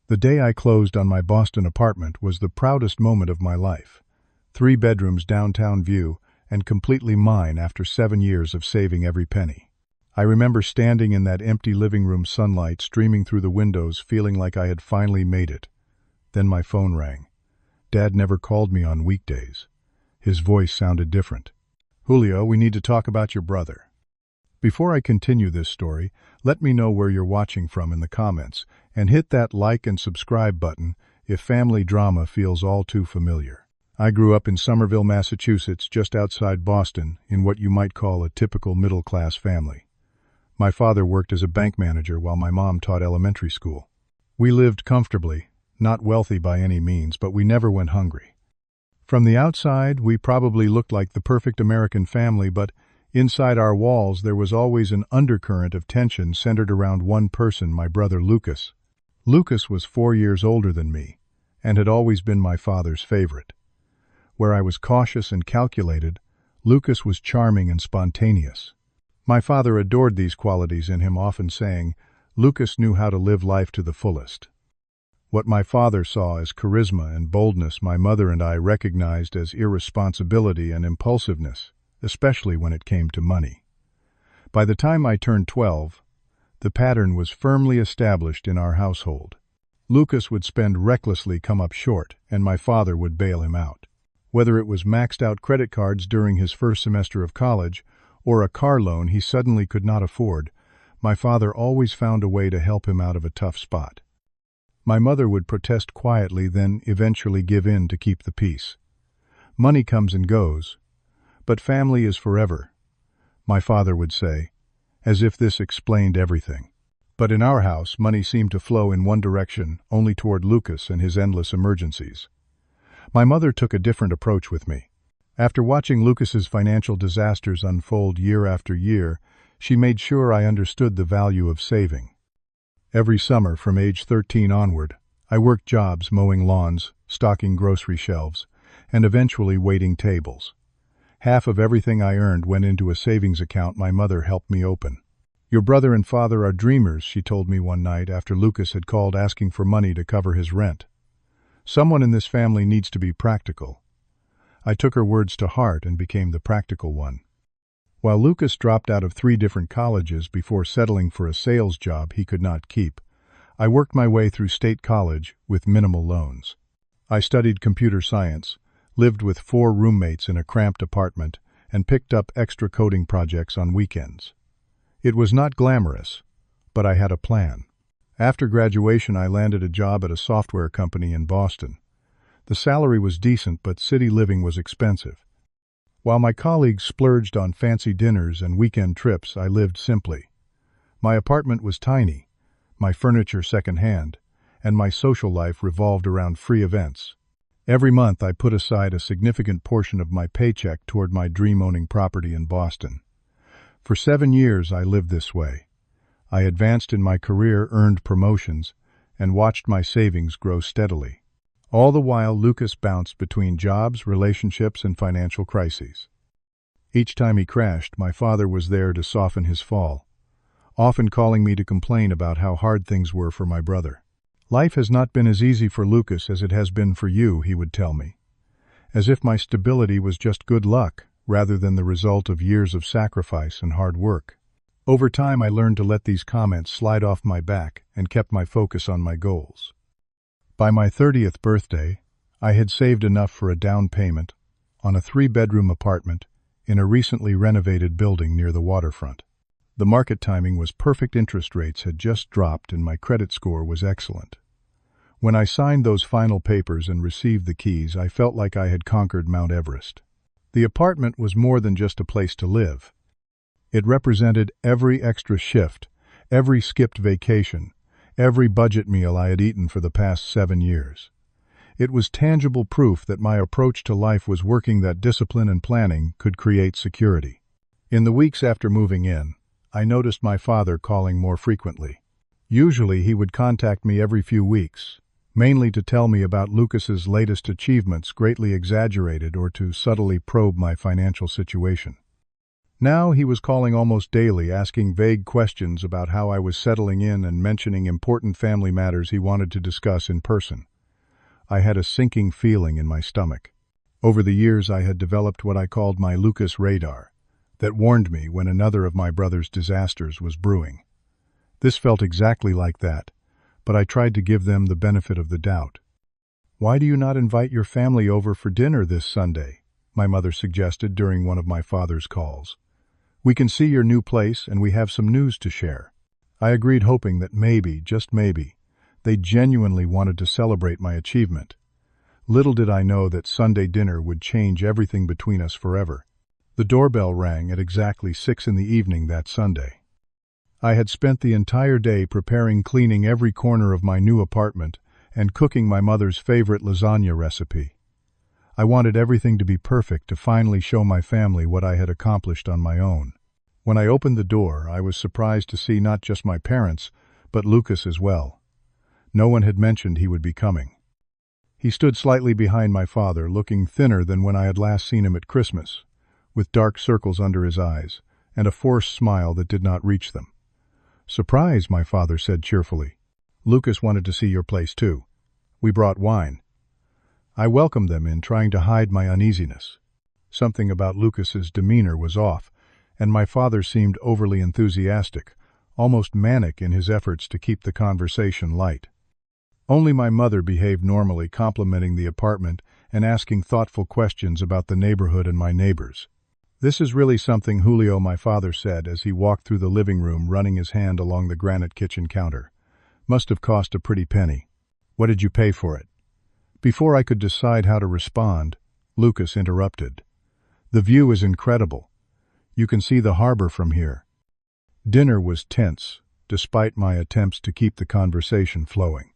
The day I closed on my Boston apartment was the proudest moment of my life. 3 bedrooms, downtown view, and completely mine after 7 years of saving every penny. I remember standing in that empty living room, sunlight streaming through the windows, feeling like I had finally made it. Then my phone rang. Dad never called me on weekdays. His voice sounded different. "Julio, we need to talk about your brother." Before I continue this story, let me know where you're watching from in the comments, and hit that like and subscribe button if family drama feels all too familiar. I grew up in Somerville, Massachusetts, just outside Boston, in what you might call a typical middle-class family. My father worked as a bank manager while my mom taught elementary school. We lived comfortably, not wealthy by any means, but we never went hungry. From the outside, we probably looked like the perfect American family, but inside our walls there was always an undercurrent of tension centered around one person, my brother Lucas. Lucas was 4 years older than me, and had always been my father's favorite. Where I was cautious and calculated, Lucas was charming and spontaneous. My father adored these qualities in him, often saying, "Lucas knew how to live life to the fullest." What my father saw as charisma and boldness, my mother and I recognized as irresponsibility and impulsiveness, especially when it came to money. By the time I turned 12, the pattern was firmly established in our household. Lucas would spend recklessly, come up short, and my father would bail him out. Whether it was maxed out credit cards during his first semester of college or a car loan he suddenly could not afford, my father always found a way to help him out of a tough spot. My mother would protest quietly, then eventually give in to keep the peace. "Money comes and goes, but family is forever," my father would say, as if this explained everything. But in our house, money seemed to flow in one direction, only toward Lucas and his endless emergencies. My mother took a different approach with me. After watching Lucas's financial disasters unfold year after year, she made sure I understood the value of saving. Every summer from age 13 onward, I worked jobs mowing lawns, stocking grocery shelves, and eventually waiting tables. Half of everything I earned went into a savings account my mother helped me open. "Your brother and father are dreamers," she told me one night after Lucas had called asking for money to cover his rent. "Someone in this family needs to be practical." I took her words to heart and became the practical one. While Lucas dropped out of 3 different colleges before settling for a sales job he could not keep, I worked my way through state college with minimal loans. I studied computer science, lived with 4 roommates in a cramped apartment, and picked up extra coding projects on weekends. It was not glamorous, but I had a plan. After graduation, I landed a job at a software company in Boston. The salary was decent, but city living was expensive. While my colleagues splurged on fancy dinners and weekend trips, I lived simply. My apartment was tiny, my furniture secondhand, and my social life revolved around free events. Every month I put aside a significant portion of my paycheck toward my dream-owning property in Boston. For 7 years I lived this way. I advanced in my career, earned promotions, and watched my savings grow steadily. All the while, Lucas bounced between jobs, relationships, and financial crises. Each time he crashed, my father was there to soften his fall, often calling me to complain about how hard things were for my brother. "Life has not been as easy for Lucas as it has been for you," he would tell me, as if my stability was just good luck rather than the result of years of sacrifice and hard work. Over time, I learned to let these comments slide off my back and kept my focus on my goals. By my 30th birthday, I had saved enough for a down payment on a 3-bedroom apartment in a recently renovated building near the waterfront. The market timing was perfect, interest rates had just dropped, and my credit score was excellent. When I signed those final papers and received the keys, I felt like I had conquered Mount Everest. The apartment was more than just a place to live. It represented every extra shift, every skipped vacation, every budget meal I had eaten for the past 7 years. It was tangible proof that my approach to life was working, that discipline and planning could create security. In the weeks after moving in, I noticed my father calling more frequently. Usually he would contact me every few weeks, mainly to tell me about Lucas's latest achievements, greatly exaggerated, or to subtly probe my financial situation. Now he was calling almost daily, asking vague questions about how I was settling in and mentioning important family matters he wanted to discuss in person. I had a sinking feeling in my stomach. Over the years I had developed what I called my Lucas radar, that warned me when another of my brother's disasters was brewing. This felt exactly like that, but I tried to give them the benefit of the doubt. "Why do you not invite your family over for dinner this Sunday?" my mother suggested during one of my father's calls. "We can see your new place and we have some news to share." I agreed, hoping that maybe, just maybe, they genuinely wanted to celebrate my achievement. Little did I know that Sunday dinner would change everything between us forever. The doorbell rang at exactly 6 in the evening that Sunday. I had spent the entire day preparing, cleaning every corner of my new apartment and cooking my mother's favorite lasagna recipe. I wanted everything to be perfect to finally show my family what I had accomplished on my own. When I opened the door, I was surprised to see not just my parents, but Lucas as well. No one had mentioned he would be coming. He stood slightly behind my father, looking thinner than when I had last seen him at Christmas, with dark circles under his eyes and a forced smile that did not reach them. "Surprise," my father said cheerfully. "Lucas wanted to see your place too. We brought wine." I welcomed them in, trying to hide my uneasiness. Something about Lucas's demeanor was off, and my father seemed overly enthusiastic, almost manic in his efforts to keep the conversation light. Only my mother behaved normally, complimenting the apartment and asking thoughtful questions about the neighborhood and my neighbors. "This is really something, Julio," my father said as he walked through the living room, running his hand along the granite kitchen counter. "Must have cost a pretty penny. What did you pay for it?" Before I could decide how to respond, Lucas interrupted. "The view is incredible. You can see the harbor from here." Dinner was tense, despite my attempts to keep the conversation flowing.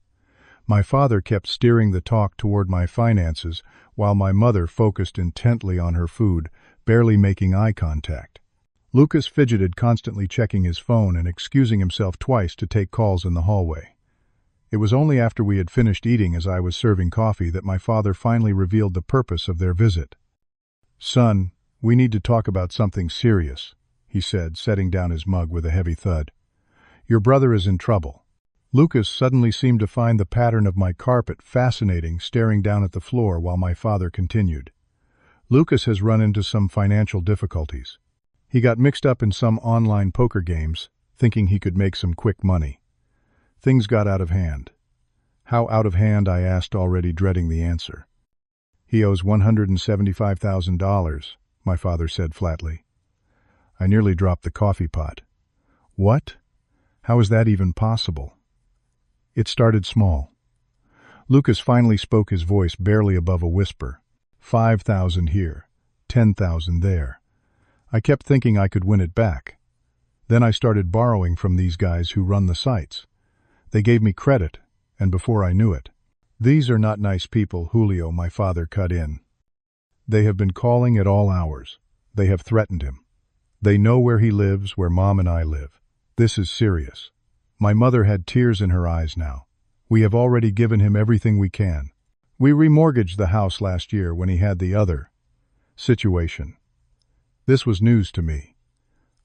My father kept steering the talk toward my finances, while my mother focused intently on her food, barely making eye contact. Lucas fidgeted, constantly checking his phone and excusing himself twice to take calls in the hallway. It was only after we had finished eating, as I was serving coffee, that my father finally revealed the purpose of their visit. "Son, we need to talk about something serious," he said, setting down his mug with a heavy thud. "Your brother is in trouble." Lucas suddenly seemed to find the pattern of my carpet fascinating, staring down at the floor while my father continued. "Lucas has run into some financial difficulties. He got mixed up in some online poker games, thinking he could make some quick money. Things got out of hand." "How out of hand?" I asked, already dreading the answer. "He owes $175,000, my father said flatly. I nearly dropped the coffee pot. "What? How is that even possible?" "It started small." Lucas finally spoke, his voice barely above a whisper. 5,000 here, 10,000 there. I kept thinking I could win it back. Then I started borrowing from these guys who run the sites. They gave me credit, and before I knew it. "These are not nice people, Julio," my father cut in. "They have been calling at all hours. They have threatened him. They know where he lives, where Mom and I live. This is serious." My mother had tears in her eyes now. "We have already given him everything we can. We remortgaged the house last year when he had the other situation." This was news to me.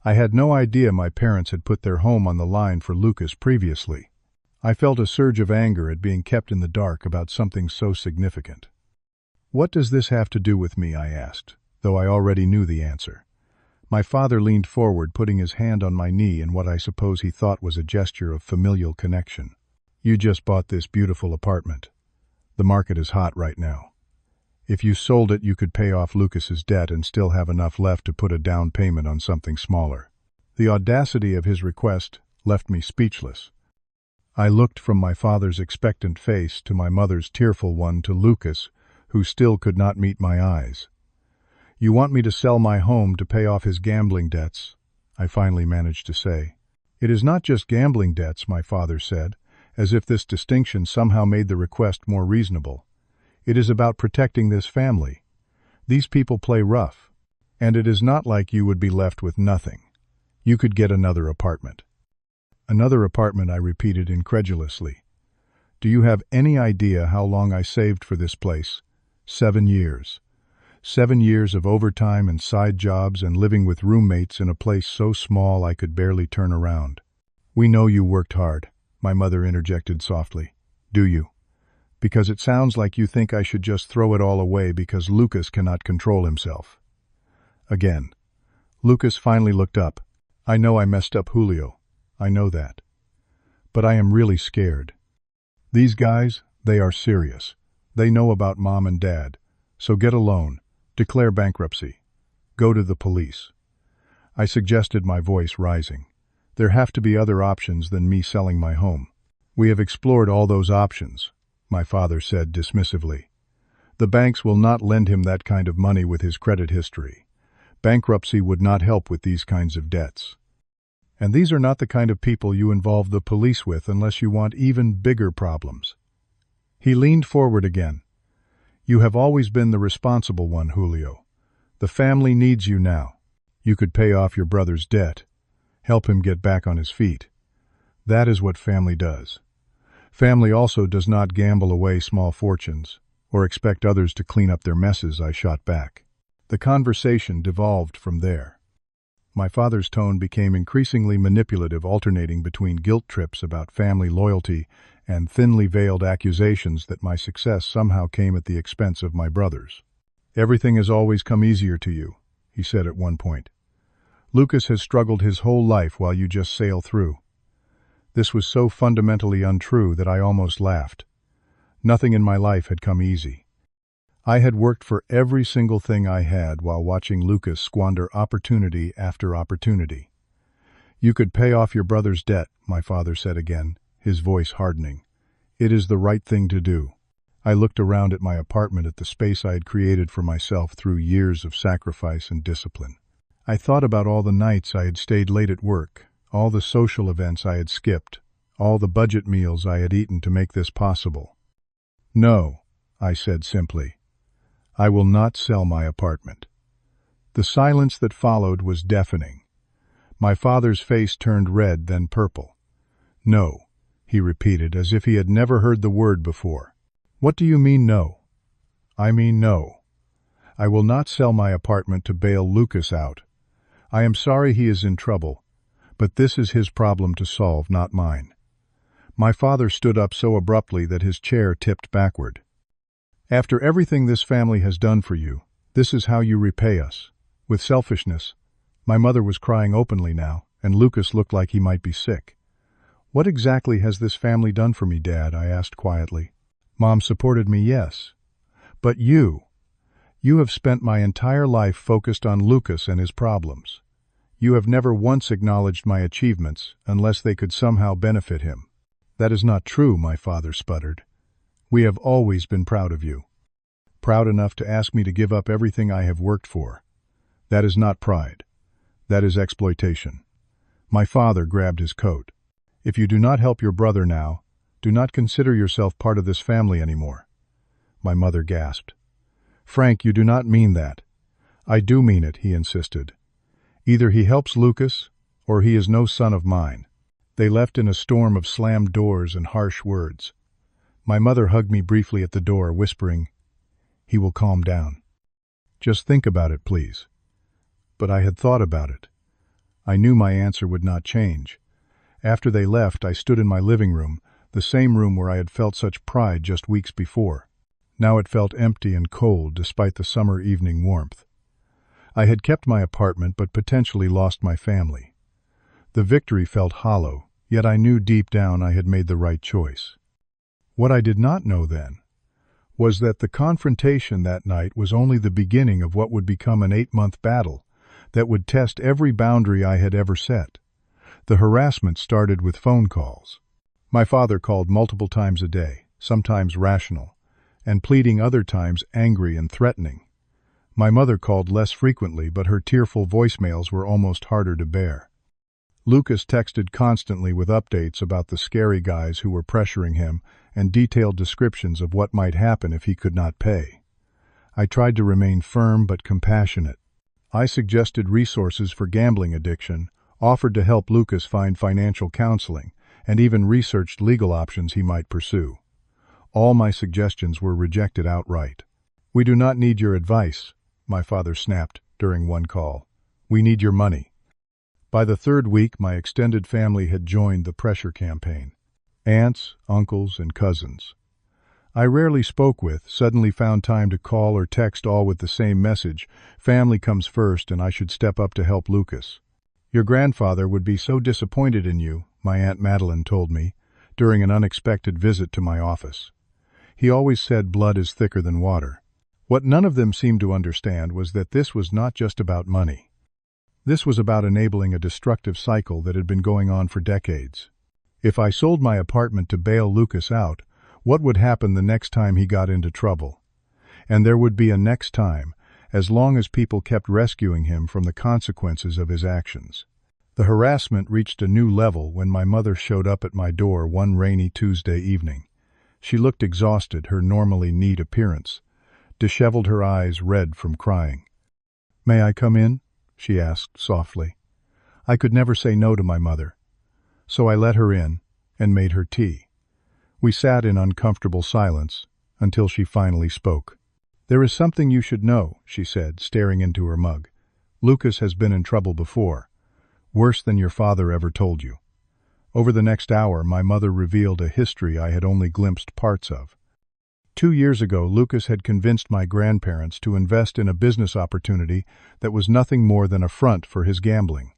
I had no idea my parents had put their home on the line for Lucas previously. I felt a surge of anger at being kept in the dark about something so significant. "What does this have to do with me?" I asked, though I already knew the answer. My father leaned forward, putting his hand on my knee in what I suppose he thought was a gesture of familial connection. "You just bought this beautiful apartment. The market is hot right now. If you sold it, you could pay off Lucas's debt and still have enough left to put a down payment on something smaller." The audacity of his request left me speechless. I looked from my father's expectant face to my mother's tearful one to Lucas, who still could not meet my eyes. "You want me to sell my home to pay off his gambling debts?" I finally managed to say. "It is not just gambling debts," my father said, as if this distinction somehow made the request more reasonable. "It is about protecting this family. These people play rough, and it is not like you would be left with nothing. You could get another apartment." "Another apartment," I repeated incredulously. "Do you have any idea how long I saved for this place? 7 years. 7 years of overtime and side jobs and living with roommates in a place so small I could barely turn around. "We know you worked hard," my mother interjected softly. "Do you? Because it sounds like you think I should just throw it all away because Lucas cannot control himself." Again. Lucas finally looked up. "I know I messed up Julio. I know that. But I am really scared. These guys, they are serious. They know about Mom and Dad. So get a loan. Declare bankruptcy. Go to the police." I suggested, my voice rising. "There have to be other options than me selling my home." "We have explored all those options," my father said dismissively. "The banks will not lend him that kind of money with his credit history. Bankruptcy would not help with these kinds of debts. And these are not the kind of people you involve the police with unless you want even bigger problems." He leaned forward again. "You have always been the responsible one, Julio. The family needs you now. You could pay off your brother's debt, help him get back on his feet. That is what family does. Family also does not gamble away small fortunes or expect others to clean up their messes," I shot back. The conversation devolved from there. My father's tone became increasingly manipulative, alternating between guilt trips about family loyalty and thinly veiled accusations that my success somehow came at the expense of my brother's. "Everything has always come easier to you," he said at one point. "Lucas has struggled his whole life while you just sail through." This was so fundamentally untrue that I almost laughed. Nothing in my life had come easy. I had worked for every single thing I had while watching Lucas squander opportunity after opportunity. "You could pay off your brother's debt," my father said again, his voice hardening. "It is the right thing to do." I looked around at my apartment, at the space I had created for myself through years of sacrifice and discipline. I thought about all the nights I had stayed late at work, all the social events I had skipped, all the budget meals I had eaten to make this possible. "No," I said simply. "I will not sell my apartment." The silence that followed was deafening. My father's face turned red, then purple. "No," he repeated, as if he had never heard the word before. "What do you mean, no?" "I mean no. I will not sell my apartment to bail Lucas out. I am sorry he is in trouble, but this is his problem to solve, not mine." My father stood up so abruptly that his chair tipped backward. "After everything this family has done for you, this is how you repay us. With selfishness." My mother was crying openly now, and Lucas looked like he might be sick. "What exactly has this family done for me, Dad?" I asked quietly. "Mom supported me, yes. But you have spent my entire life focused on Lucas and his problems. You have never once acknowledged my achievements unless they could somehow benefit him." "That is not true," my father sputtered. "We have always been proud of you. Proud enough to ask me to give up everything I have worked for. That is not pride. That is exploitation." My father grabbed his coat. "If you do not help your brother now, do not consider yourself part of this family anymore." My mother gasped. "Frank, you do not mean that." "I do mean it," he insisted. "Either he helps Lucas, or he is no son of mine." They left in a storm of slammed doors and harsh words. My mother hugged me briefly at the door, whispering, "He will calm down. Just think about it, please." But I had thought about it. I knew my answer would not change. After they left, I stood in my living room, the same room where I had felt such pride just weeks before. Now it felt empty and cold despite the summer evening warmth. I had kept my apartment but potentially lost my family. The victory felt hollow, yet I knew deep down I had made the right choice. What I did not know then was that the confrontation that night was only the beginning of what would become an 8-month battle that would test every boundary I had ever set. The harassment started with phone calls. My father called multiple times a day, sometimes rational, and pleading, other times angry and threatening. My mother called less frequently, but her tearful voicemails were almost harder to bear. Lucas texted constantly with updates about the scary guys who were pressuring him and detailed descriptions of what might happen if he could not pay. I tried to remain firm but compassionate. I suggested resources for gambling addiction, offered to help Lucas find financial counseling, and even researched legal options he might pursue. All my suggestions were rejected outright. "We do not need your advice," my father snapped during one call. "We need your money." By the third week, my extended family had joined the pressure campaign. Aunts, uncles, and cousins I rarely spoke with suddenly found time to call or text, all with the same message: family comes first and I should step up to help Lucas. "Your grandfather would be so disappointed in you," my Aunt Madeline told me during an unexpected visit to my office. "He always said blood is thicker than water." What none of them seemed to understand was that this was not just about money. This was about enabling a destructive cycle that had been going on for decades. If I sold my apartment to bail Lucas out, what would happen the next time he got into trouble? And there would be a next time, as long as people kept rescuing him from the consequences of his actions. The harassment reached a new level when my mother showed up at my door one rainy Tuesday evening. She looked exhausted, her normally neat appearance disheveled, her eyes red from crying. "May I come in?" she asked softly. I could never say no to my mother, so I let her in and made her tea. We sat in uncomfortable silence until she finally spoke. "There is something you should know," she said, staring into her mug. "Lucas has been in trouble before, worse than your father ever told you." Over the next hour, my mother revealed a history I had only glimpsed parts of. 2 years ago, Lucas had convinced my grandparents to invest in a business opportunity that was nothing more than a front for his gambling.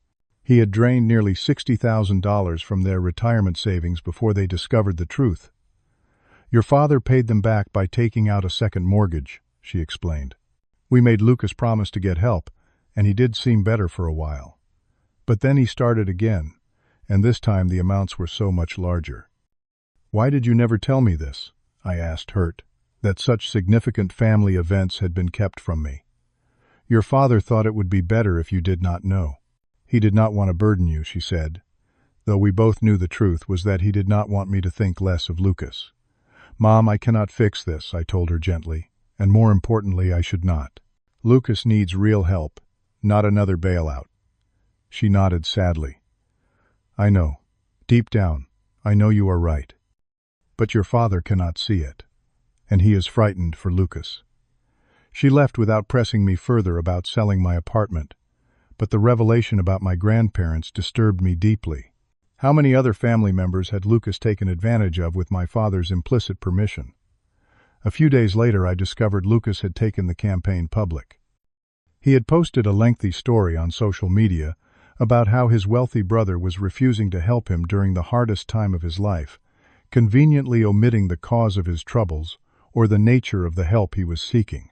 He had drained nearly $60,000 from their retirement savings before they discovered the truth. "Your father paid them back by taking out a second mortgage," she explained. "We made Lucas promise to get help, and he did seem better for a while. But then he started again, and this time the amounts were so much larger." "Why did you never tell me this?" I asked, hurt that such significant family events had been kept from me. "Your father thought it would be better if you did not know. He did not want to burden you," she said, though we both knew the truth was that he did not want me to think less of Lucas. "Mom, I cannot fix this," I told her gently, "and more importantly, I should not. Lucas needs real help, not another bailout." She nodded sadly. "I know. Deep down, I know you are right. But your father cannot see it, and he is frightened for Lucas." She left without pressing me further about selling my apartment, but the revelation about my grandparents disturbed me deeply. How many other family members had Lucas taken advantage of with my father's implicit permission? A few days later, I discovered Lucas had taken the campaign public. He had posted a lengthy story on social media about how his wealthy brother was refusing to help him during the hardest time of his life, conveniently omitting the cause of his troubles or the nature of the help he was seeking.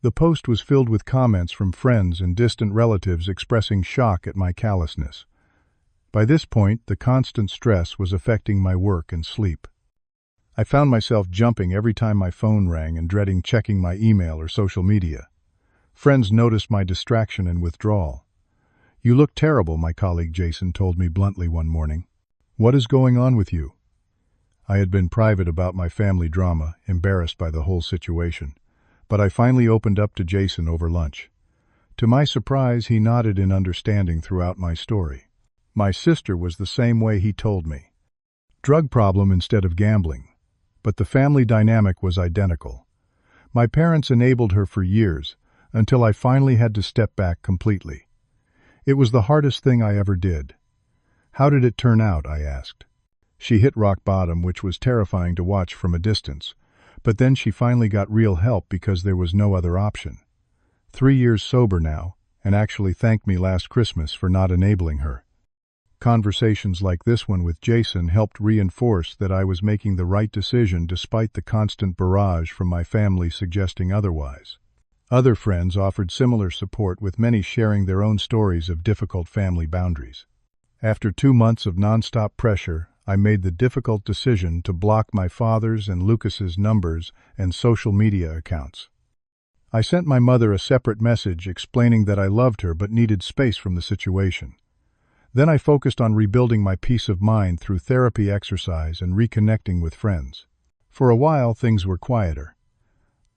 The post was filled with comments from friends and distant relatives expressing shock at my callousness. By this point, the constant stress was affecting my work and sleep. I found myself jumping every time my phone rang and dreading checking my email or social media. Friends noticed my distraction and withdrawal. "You look terrible," my colleague Jason told me bluntly one morning. "What is going on with you?" I had been private about my family drama, embarrassed by the whole situation, but I finally opened up to Jason over lunch. To my surprise, he nodded in understanding throughout my story. My sister was the same way, he told me. Drug problem instead of gambling. But the family dynamic was identical. My parents enabled her for years, until I finally had to step back completely. It was the hardest thing I ever did. "How did it turn out?" I asked. She hit rock bottom, which was terrifying to watch from a distance. But then she finally got real help because there was no other option. 3 years sober now, and actually thanked me last Christmas for not enabling her. Conversations like this one with Jason helped reinforce that I was making the right decision despite the constant barrage from my family suggesting otherwise. Other friends offered similar support, with many sharing their own stories of difficult family boundaries. After 2 months of nonstop pressure, I made the difficult decision to block my father's and Lucas's numbers and social media accounts. I sent my mother a separate message explaining that I loved her but needed space from the situation. Then I focused on rebuilding my peace of mind through therapy, exercise, and reconnecting with friends. For a while, things were quieter.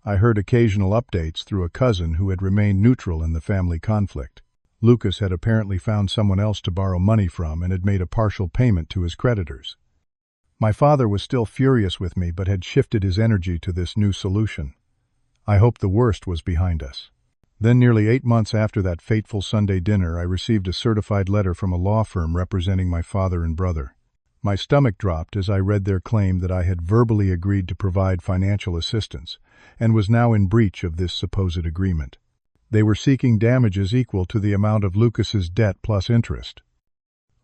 I heard occasional updates through a cousin who had remained neutral in the family conflict. Lucas had apparently found someone else to borrow money from and had made a partial payment to his creditors. My father was still furious with me but had shifted his energy to this new solution. I hoped the worst was behind us. Then, nearly 8 months after that fateful Sunday dinner, I received a certified letter from a law firm representing my father and brother. My stomach dropped as I read their claim that I had verbally agreed to provide financial assistance and was now in breach of this supposed agreement. They were seeking damages equal to the amount of Lucas's debt plus interest.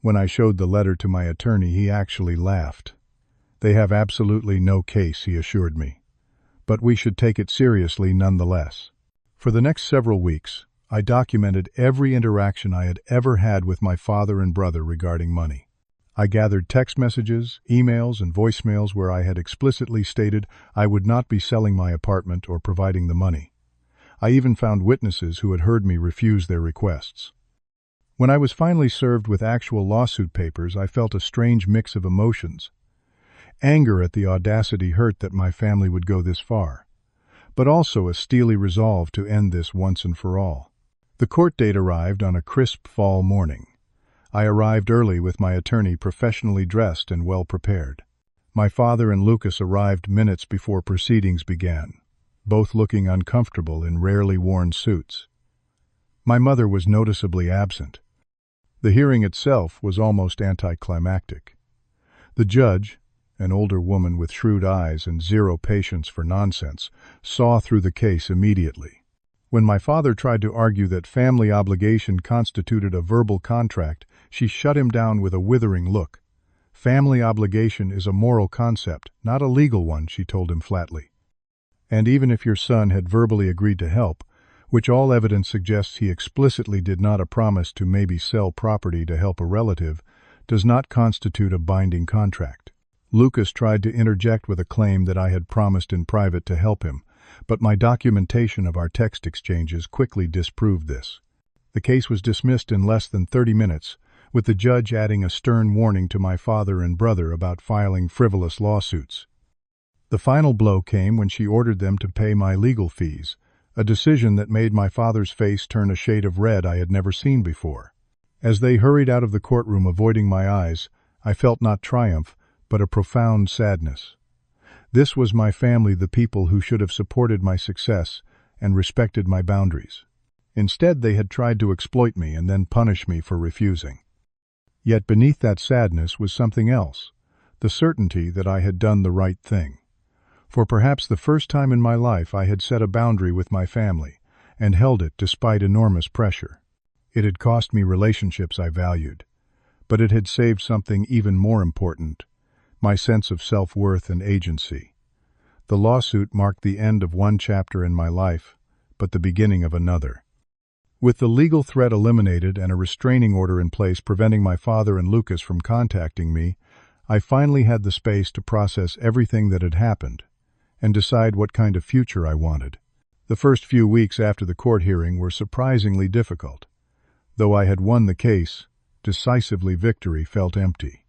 When I showed the letter to my attorney, he actually laughed. "They have absolutely no case," he assured me. "But we should take it seriously nonetheless." For the next several weeks, I documented every interaction I had ever had with my father and brother regarding money. I gathered text messages, emails, and voicemails where I had explicitly stated I would not be selling my apartment or providing the money. I even found witnesses who had heard me refuse their requests. When I was finally served with actual lawsuit papers, I felt a strange mix of emotions. Anger at the audacity hurt that my family would go this far, but also a steely resolve to end this once and for all. The court date arrived on a crisp fall morning. I arrived early with my attorney professionally dressed and well prepared. My father and Lucas arrived minutes before proceedings began, both looking uncomfortable in rarely worn suits. My mother was noticeably absent. The hearing itself was almost anticlimactic. The judge, an older woman with shrewd eyes and zero patience for nonsense, saw through the case immediately. When my father tried to argue that family obligation constituted a verbal contract, she shut him down with a withering look. "Family obligation is a moral concept, not a legal one," she told him flatly. "And even if your son had verbally agreed to help, which all evidence suggests he explicitly did not, a promise to maybe sell property to help a relative does not constitute a binding contract." Lucas tried to interject with a claim that I had promised in private to help him, but my documentation of our text exchanges quickly disproved this. The case was dismissed in less than 30 minutes, with the judge adding a stern warning to my father and brother about filing frivolous lawsuits. The final blow came when she ordered them to pay my legal fees, a decision that made my father's face turn a shade of red I had never seen before. As they hurried out of the courtroom, avoiding my eyes, I felt not triumph, but a profound sadness. This was my family, the people who should have supported my success and respected my boundaries. Instead, they had tried to exploit me and then punish me for refusing. Yet beneath that sadness was something else, the certainty that I had done the right thing. For perhaps the first time in my life, I had set a boundary with my family and held it despite enormous pressure. It had cost me relationships I valued, but it had saved something even more important: my sense of self-worth and agency. The lawsuit marked the end of one chapter in my life, but the beginning of another. With the legal threat eliminated and a restraining order in place preventing my father and Lucas from contacting me, I finally had the space to process everything that had happened and decide what kind of future I wanted. The first few weeks after the court hearing were surprisingly difficult. Though I had won the case, decisively, victory felt empty.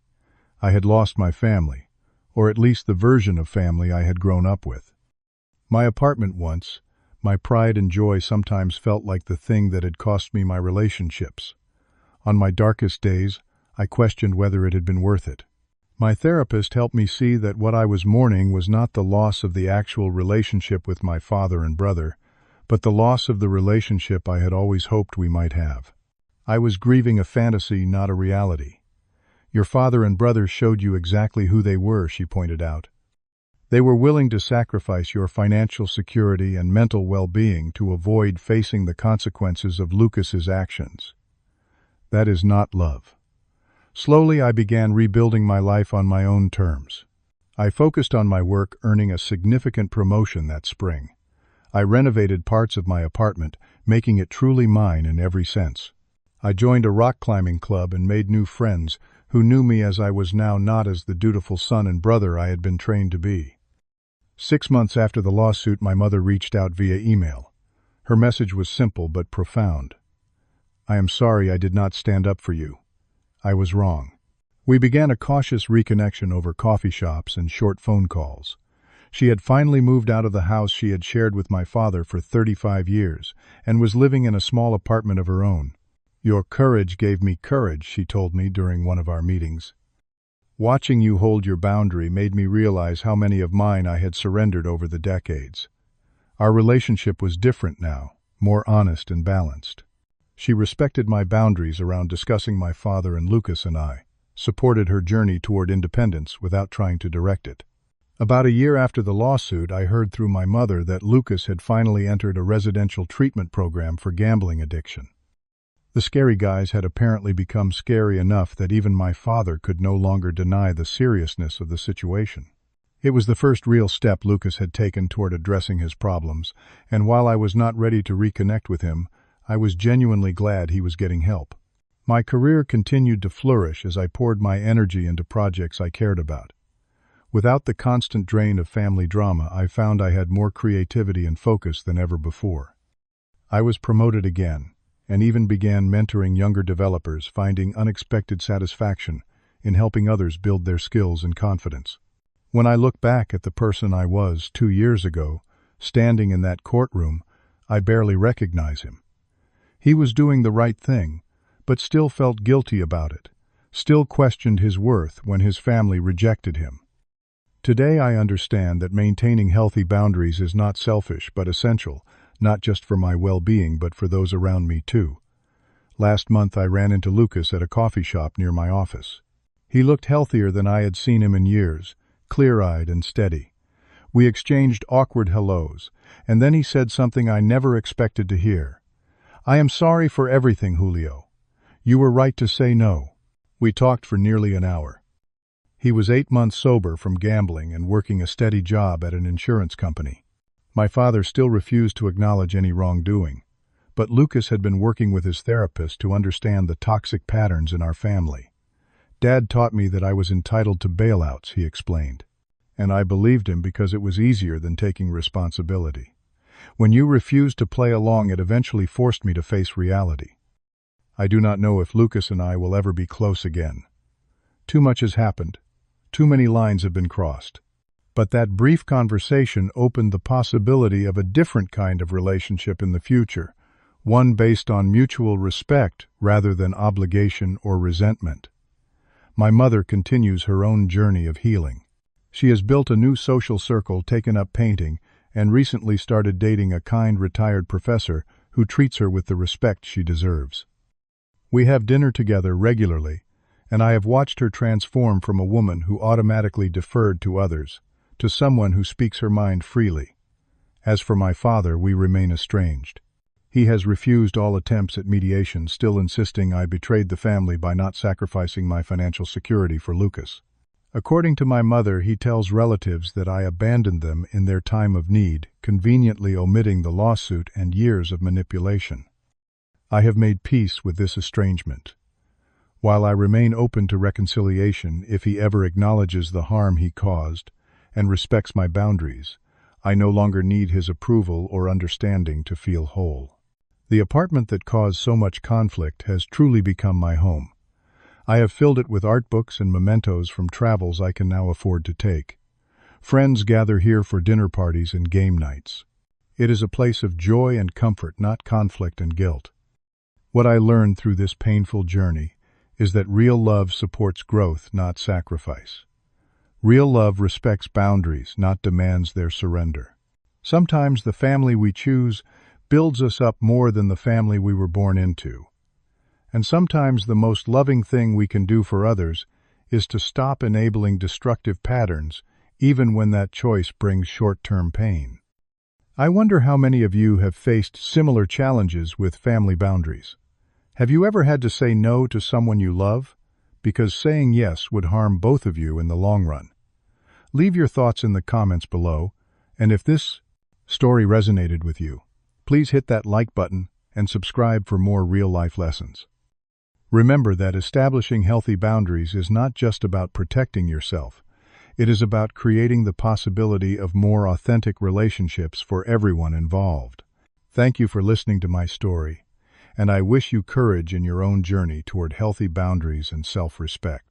I had lost my family, or at least the version of family I had grown up with. My apartment once, my pride and joy, sometimes felt like the thing that had cost me my relationships. On my darkest days, I questioned whether it had been worth it. My therapist helped me see that what I was mourning was not the loss of the actual relationship with my father and brother, but the loss of the relationship I had always hoped we might have. I was grieving a fantasy, not a reality. "Your father and brother showed you exactly who they were," she pointed out. "They were willing to sacrifice your financial security and mental well-being to avoid facing the consequences of Lucas's actions. That is not love." Slowly, I began rebuilding my life on my own terms. I focused on my work, earning a significant promotion that spring. I renovated parts of my apartment, making it truly mine in every sense. I joined a rock climbing club and made new friends who knew me as I was now, not as the dutiful son and brother I had been trained to be. 6 months after the lawsuit, my mother reached out via email. Her message was simple but profound. "I am sorry I did not stand up for you. I was wrong." We began a cautious reconnection over coffee shops and short phone calls. She had finally moved out of the house she had shared with my father for 35 years and was living in a small apartment of her own. "Your courage gave me courage," she told me during one of our meetings. "Watching you hold your boundary made me realize how many of mine I had surrendered over the decades." Our relationship was different now, more honest and balanced. She respected my boundaries around discussing my father and Lucas and I, supported her journey toward independence without trying to direct it. About a year after the lawsuit, I heard through my mother that Lucas had finally entered a residential treatment program for gambling addiction. The scary guys had apparently become scary enough that even my father could no longer deny the seriousness of the situation. It was the first real step Lucas had taken toward addressing his problems, and while I was not ready to reconnect with him, I was genuinely glad he was getting help. My career continued to flourish as I poured my energy into projects I cared about. Without the constant drain of family drama, I found I had more creativity and focus than ever before. I was promoted again, and even began mentoring younger developers, finding unexpected satisfaction in helping others build their skills and confidence. When I look back at the person I was 2 years ago, standing in that courtroom, I barely recognize him. He was doing the right thing, but still felt guilty about it, still questioned his worth when his family rejected him. Today I understand that maintaining healthy boundaries is not selfish but essential, not just for my well-being but for those around me too. Last month I ran into Lucas at a coffee shop near my office. He looked healthier than I had seen him in years, clear-eyed and steady. We exchanged awkward hellos, and then he said something I never expected to hear. "I am sorry for everything, Julio. You were right to say no." We talked for nearly an hour. He was 8 months sober from gambling and working a steady job at an insurance company. My father still refused to acknowledge any wrongdoing, but Lucas had been working with his therapist to understand the toxic patterns in our family. "Dad taught me that I was entitled to bailouts," he explained, and I believed him because it was easier than taking responsibility. When you refused to play along, it eventually forced me to face reality. I do not know if Lucas and I will ever be close again. Too much has happened. Too many lines have been crossed. But that brief conversation opened the possibility of a different kind of relationship in the future, one based on mutual respect rather than obligation or resentment. My mother continues her own journey of healing. She has built a new social circle, taken up painting, and recently started dating a kind retired professor who treats her with the respect she deserves. We have dinner together regularly, and I have watched her transform from a woman who automatically deferred to others to someone who speaks her mind freely. As for my father, we remain estranged. He has refused all attempts at mediation, still insisting I betrayed the family by not sacrificing my financial security for Lucas. According to my mother, he tells relatives that I abandoned them in their time of need, conveniently omitting the lawsuit and years of manipulation. I have made peace with this estrangement. While I remain open to reconciliation if he ever acknowledges the harm he caused and respects my boundaries, I no longer need his approval or understanding to feel whole. The apartment that caused so much conflict has truly become my home. I have filled it with art books and mementos from travels I can now afford to take. Friends gather here for dinner parties and game nights. It is a place of joy and comfort, not conflict and guilt. What I learned through this painful journey is that real love supports growth, not sacrifice. Real love respects boundaries, not demands their surrender. Sometimes the family we choose builds us up more than the family we were born into. And sometimes the most loving thing we can do for others is to stop enabling destructive patterns, even when that choice brings short-term pain. I wonder how many of you have faced similar challenges with family boundaries. Have you ever had to say no to someone you love? Because saying yes would harm both of you in the long run. Leave your thoughts in the comments below, and if this story resonated with you, please hit that like button and subscribe for more real-life lessons. Remember that establishing healthy boundaries is not just about protecting yourself. It is about creating the possibility of more authentic relationships for everyone involved. Thank you for listening to my story, and I wish you courage in your own journey toward healthy boundaries and self-respect.